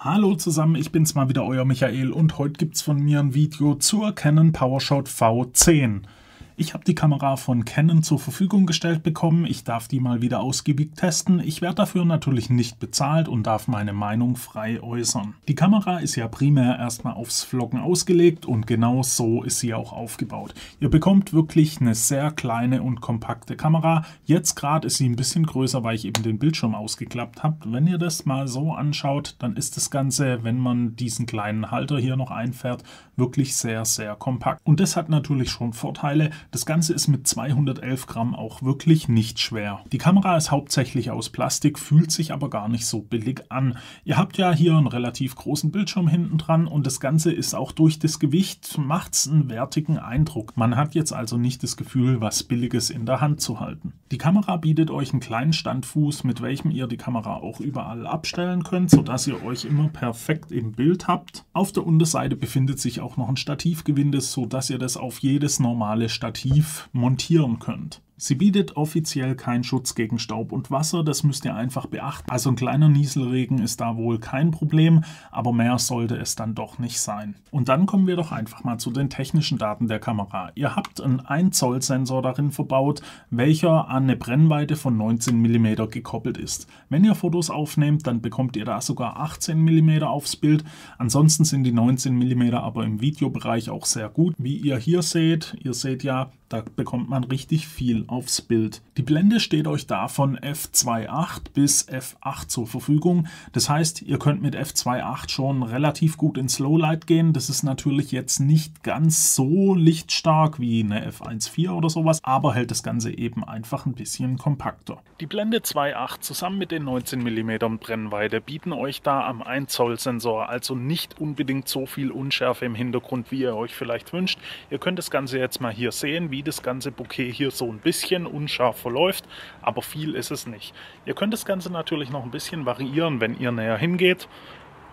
Hallo zusammen, ich bin's mal wieder, euer Michael, und heute gibt's von mir ein Video zur Canon PowerShot V10. Ich habe die Kamera von Canon zur Verfügung gestellt bekommen, ich darf die mal wieder ausgiebig testen. Ich werde dafür natürlich nicht bezahlt und darf meine Meinung frei äußern. Die Kamera ist ja primär erstmal aufs Vloggen ausgelegt und genau so ist sie auch aufgebaut. Ihr bekommt wirklich eine sehr kleine und kompakte Kamera. Jetzt gerade ist sie ein bisschen größer, weil ich eben den Bildschirm ausgeklappt habe. Wenn ihr das mal so anschaut, dann ist das Ganze, wenn man diesen kleinen Halter hier noch einfährt, wirklich sehr, sehr kompakt. Und das hat natürlich schon Vorteile. Das Ganze ist mit 211 Gramm auch wirklich nicht schwer. Die Kamera ist hauptsächlich aus Plastik, fühlt sich aber gar nicht so billig an. Ihr habt ja hier einen relativ großen Bildschirm hinten dran und das Ganze ist auch durch das Gewicht, macht's einen wertigen Eindruck. Man hat jetzt also nicht das Gefühl, was Billiges in der Hand zu halten. Die Kamera bietet euch einen kleinen Standfuß, mit welchem ihr die Kamera auch überall abstellen könnt, sodass ihr euch immer perfekt im Bild habt. Auf der Unterseite befindet sich auch noch ein Stativgewinde, sodass ihr das auf jedes normale Stativ montieren könnt. Sie bietet offiziell keinen Schutz gegen Staub und Wasser, das müsst ihr einfach beachten. Also ein kleiner Nieselregen ist da wohl kein Problem, aber mehr sollte es dann doch nicht sein. Und dann kommen wir doch einfach mal zu den technischen Daten der Kamera. Ihr habt einen 1 Zoll Sensor darin verbaut, welcher an eine Brennweite von 19 mm gekoppelt ist. Wenn ihr Fotos aufnehmt, dann bekommt ihr da sogar 18 mm aufs Bild. Ansonsten sind die 19 mm aber im Videobereich auch sehr gut. Wie ihr hier seht, ja, da bekommt man richtig viel aufs Bild. Die Blende steht euch da von f2.8 bis f8 zur Verfügung. Das heißt, ihr könnt mit f2.8 schon relativ gut ins Lowlight gehen. Das ist natürlich jetzt nicht ganz so lichtstark wie eine f1.4 oder sowas, aber hält das Ganze eben einfach ein bisschen kompakter. Die Blende 2.8 zusammen mit den 19 mm Brennweite bieten euch da am 1 Zoll Sensor also nicht unbedingt so viel Unschärfe im Hintergrund, wie ihr euch vielleicht wünscht. Ihr könnt das Ganze jetzt mal hier sehen, wie das ganze Bokeh hier so ein bisschen unscharf verläuft, aber viel ist es nicht. Ihr könnt das Ganze natürlich noch ein bisschen variieren, wenn ihr näher hingeht.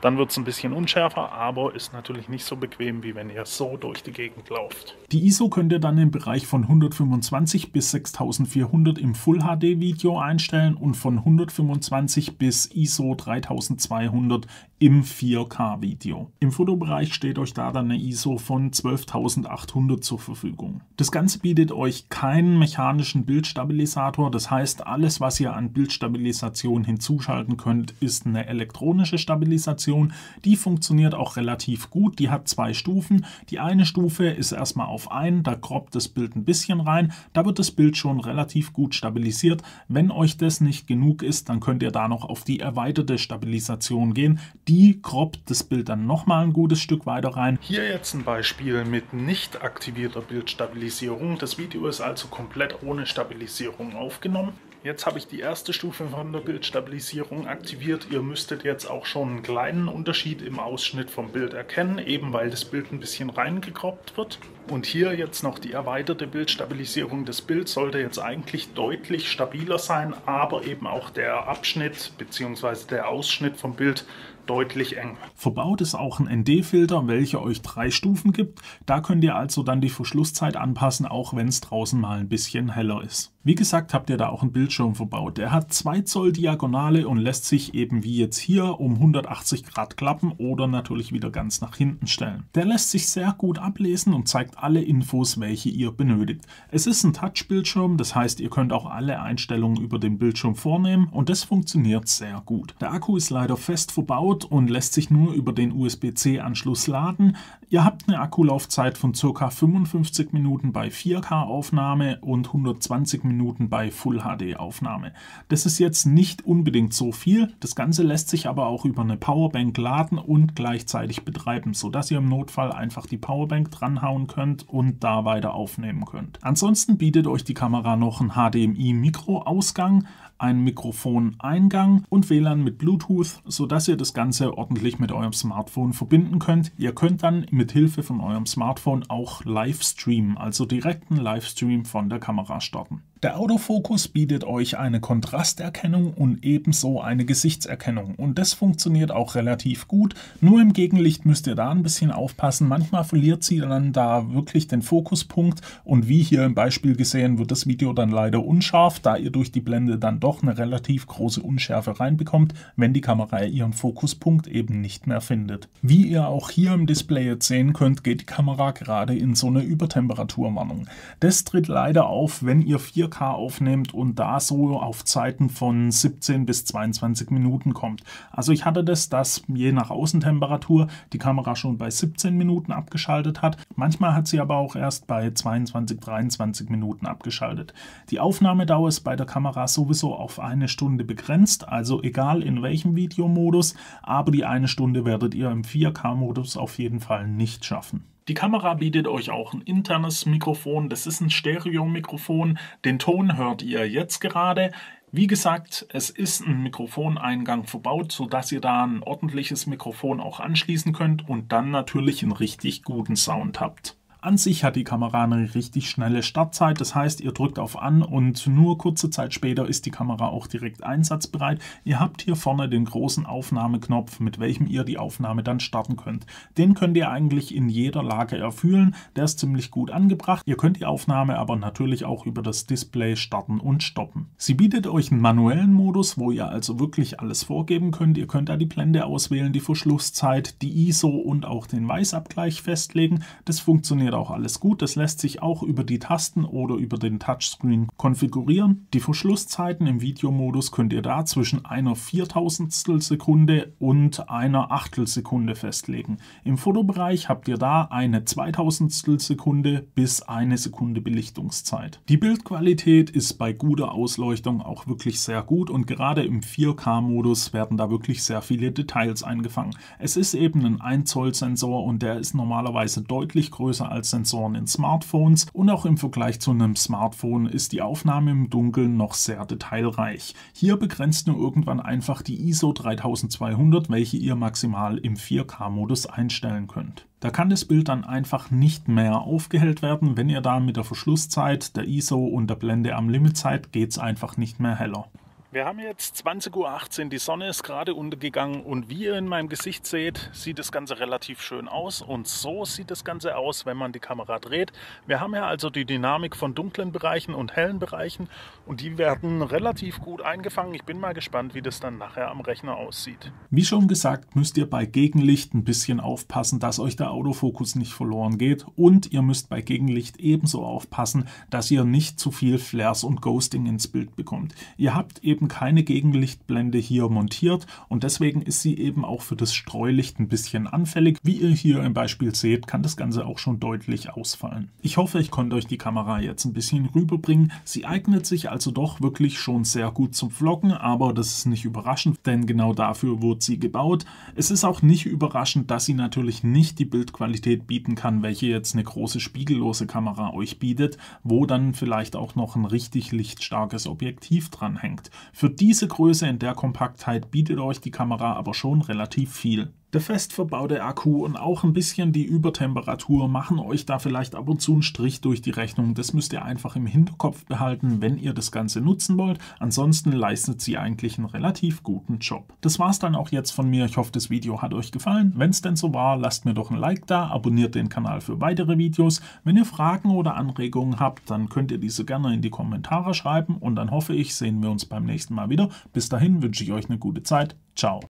Dann wird es ein bisschen unschärfer, aber ist natürlich nicht so bequem, wie wenn ihr so durch die Gegend lauft. Die ISO könnt ihr dann im Bereich von 125 bis 6400 im Full HD Video einstellen und von 125 bis ISO 3200 im 4K Video. Im Fotobereich steht euch da dann eine ISO von 12800 zur Verfügung. Das Ganze bietet euch keinen mechanischen Bildstabilisator, das heißt, alles was ihr an Bildstabilisation hinzuschalten könnt, ist eine elektronische Stabilisation. Die funktioniert auch relativ gut, die hat 2 Stufen. Die eine Stufe ist erstmal auf 1, da croppt das Bild ein bisschen rein, da wird das Bild schon relativ gut stabilisiert. Wenn euch das nicht genug ist, dann könnt ihr da noch auf die erweiterte Stabilisation gehen. Die croppt das Bild dann nochmal ein gutes Stück weiter rein. Hier jetzt ein Beispiel mit nicht aktivierter Bildstabilisierung. Das Video ist also komplett ohne Stabilisierung aufgenommen. Jetzt habe ich die erste Stufe von der Bildstabilisierung aktiviert. Ihr müsstet jetzt auch schon einen kleinen Unterschied im Ausschnitt vom Bild erkennen, eben weil das Bild ein bisschen reingekroppt wird. Und hier jetzt noch die erweiterte Bildstabilisierung. Das Bild sollte jetzt eigentlich deutlich stabiler sein, aber eben auch der Abschnitt bzw. der Ausschnitt vom Bild deutlich eng. Verbaut ist auch ein ND-Filter, welcher euch 3 Stufen gibt. Da könnt ihr also dann die Verschlusszeit anpassen, auch wenn es draußen mal ein bisschen heller ist. Wie gesagt, habt ihr da auch einen Bildschirm verbaut. Der hat 2 Zoll Diagonale und lässt sich eben wie jetzt hier um 180 Grad klappen oder natürlich wieder ganz nach hinten stellen. Der lässt sich sehr gut ablesen und zeigt alle Infos, welche ihr benötigt. Es ist ein Touch-Bildschirm, das heißt, ihr könnt auch alle Einstellungen über den Bildschirm vornehmen und das funktioniert sehr gut. Der Akku ist leider fest verbaut und lässt sich nur über den USB-C-Anschluss laden. Ihr habt eine Akkulaufzeit von ca. 55 Minuten bei 4K-Aufnahme und 120 Minuten bei Full-HD-Aufnahme. Das ist jetzt nicht unbedingt so viel, das Ganze lässt sich aber auch über eine Powerbank laden und gleichzeitig betreiben, sodass ihr im Notfall einfach die Powerbank dranhauen könnt und da weiter aufnehmen könnt. Ansonsten bietet euch die Kamera noch einen HDMI-Mikroausgang, einen Mikrofoneingang und WLAN mit Bluetooth, sodass ihr das Ganze ordentlich mit eurem Smartphone verbinden könnt. Ihr könnt dann mit Hilfe von eurem Smartphone auch live streamen, also direkten Livestream von der Kamera starten. Der Autofokus bietet euch eine Kontrasterkennung und ebenso eine Gesichtserkennung und das funktioniert auch relativ gut, nur im Gegenlicht müsst ihr da ein bisschen aufpassen, manchmal verliert sie dann da wirklich den Fokuspunkt und wie hier im Beispiel gesehen wird das Video dann leider unscharf, da ihr durch die Blende dann doch eine relativ große Unschärfe reinbekommt, wenn die Kamera ihren Fokuspunkt eben nicht mehr findet. Wie ihr auch hier im Display jetzt sehen könnt, geht die Kamera gerade in so eine Übertemperaturwarnung. Das tritt leider auf, wenn ihr 4K aufnehmt und da so auf Zeiten von 17 bis 22 Minuten kommt. Also ich hatte das, dass je nach Außentemperatur die Kamera schon bei 17 Minuten abgeschaltet hat. Manchmal hat sie aber auch erst bei 22, 23 Minuten abgeschaltet. Die Aufnahmedauer ist bei der Kamera sowieso auf 1 Stunde begrenzt, also egal in welchem Videomodus, aber die 1 Stunde werdet ihr im 4K-Modus auf jeden Fall nicht schaffen. Die Kamera bietet euch auch ein internes Mikrofon, das ist ein Stereo-Mikrofon, den Ton hört ihr jetzt gerade. Wie gesagt, es ist ein Mikrofoneingang verbaut, sodass ihr da ein ordentliches Mikrofon auch anschließen könnt und dann natürlich einen richtig guten Sound habt. An sich hat die Kamera eine richtig schnelle Startzeit, das heißt, ihr drückt auf An und nur kurze Zeit später ist die Kamera auch direkt einsatzbereit. Ihr habt hier vorne den großen Aufnahmeknopf, mit welchem ihr die Aufnahme dann starten könnt. Den könnt ihr eigentlich in jeder Lage erfüllen, der ist ziemlich gut angebracht. Ihr könnt die Aufnahme aber natürlich auch über das Display starten und stoppen. Sie bietet euch einen manuellen Modus, wo ihr also wirklich alles vorgeben könnt. Ihr könnt da die Blende auswählen, die Verschlusszeit, die ISO und auch den Weißabgleich festlegen. Das funktioniert auch alles gut. Das lässt sich auch über die Tasten oder über den Touchscreen konfigurieren. Die Verschlusszeiten im Videomodus könnt ihr da zwischen einer 4.000stel Sekunde und einer Achtelsekunde festlegen. Im Fotobereich habt ihr da eine 2.000stel Sekunde bis 1 Sekunde Belichtungszeit. Die Bildqualität ist bei guter Ausleuchtung auch wirklich sehr gut und gerade im 4K-Modus werden da wirklich sehr viele Details eingefangen. Es ist eben ein 1 Zoll Sensor und der ist normalerweise deutlich größer als Sensoren in Smartphones und auch im Vergleich zu einem Smartphone ist die Aufnahme im Dunkeln noch sehr detailreich. Hier begrenzt nur irgendwann einfach die ISO 3200, welche ihr maximal im 4K-Modus einstellen könnt. Da kann das Bild dann einfach nicht mehr aufgehellt werden, wenn ihr da mit der Verschlusszeit, der ISO und der Blende am Limit seid, geht es einfach nicht mehr heller. Wir haben jetzt 20:18 Uhr, die Sonne ist gerade untergegangen und wie ihr in meinem Gesicht seht, sieht das Ganze relativ schön aus und so sieht das Ganze aus, wenn man die Kamera dreht. Wir haben ja also die Dynamik von dunklen Bereichen und hellen Bereichen und die werden relativ gut eingefangen. Ich bin mal gespannt, wie das dann nachher am Rechner aussieht. Wie schon gesagt, müsst ihr bei Gegenlicht ein bisschen aufpassen, dass euch der Autofokus nicht verloren geht und ihr müsst bei Gegenlicht ebenso aufpassen, dass ihr nicht zu viel Flares und Ghosting ins Bild bekommt. Ihr habt eben keine Gegenlichtblende hier montiert und deswegen ist sie eben auch für das Streulicht ein bisschen anfällig. Wie ihr hier im Beispiel seht, kann das Ganze auch schon deutlich ausfallen. Ich hoffe, ich konnte euch die Kamera jetzt ein bisschen rüberbringen. Sie eignet sich also doch wirklich schon sehr gut zum Vloggen, aber das ist nicht überraschend, denn genau dafür wurde sie gebaut. Es ist auch nicht überraschend, dass sie natürlich nicht die Bildqualität bieten kann, welche jetzt eine große spiegellose Kamera euch bietet, wo dann vielleicht auch noch ein richtig lichtstarkes Objektiv dran hängt. Für diese Größe in der Kompaktheit bietet euch die Kamera aber schon relativ viel. Der fest verbaute Akku und auch ein bisschen die Übertemperatur machen euch da vielleicht ab und zu einen Strich durch die Rechnung. Das müsst ihr einfach im Hinterkopf behalten, wenn ihr das Ganze nutzen wollt. Ansonsten leistet sie eigentlich einen relativ guten Job. Das war's dann auch jetzt von mir. Ich hoffe, das Video hat euch gefallen. Wenn es denn so war, lasst mir doch ein Like da, abonniert den Kanal für weitere Videos. Wenn ihr Fragen oder Anregungen habt, dann könnt ihr diese gerne in die Kommentare schreiben und dann hoffe ich, sehen wir uns beim nächsten Mal wieder. Bis dahin wünsche ich euch eine gute Zeit. Ciao.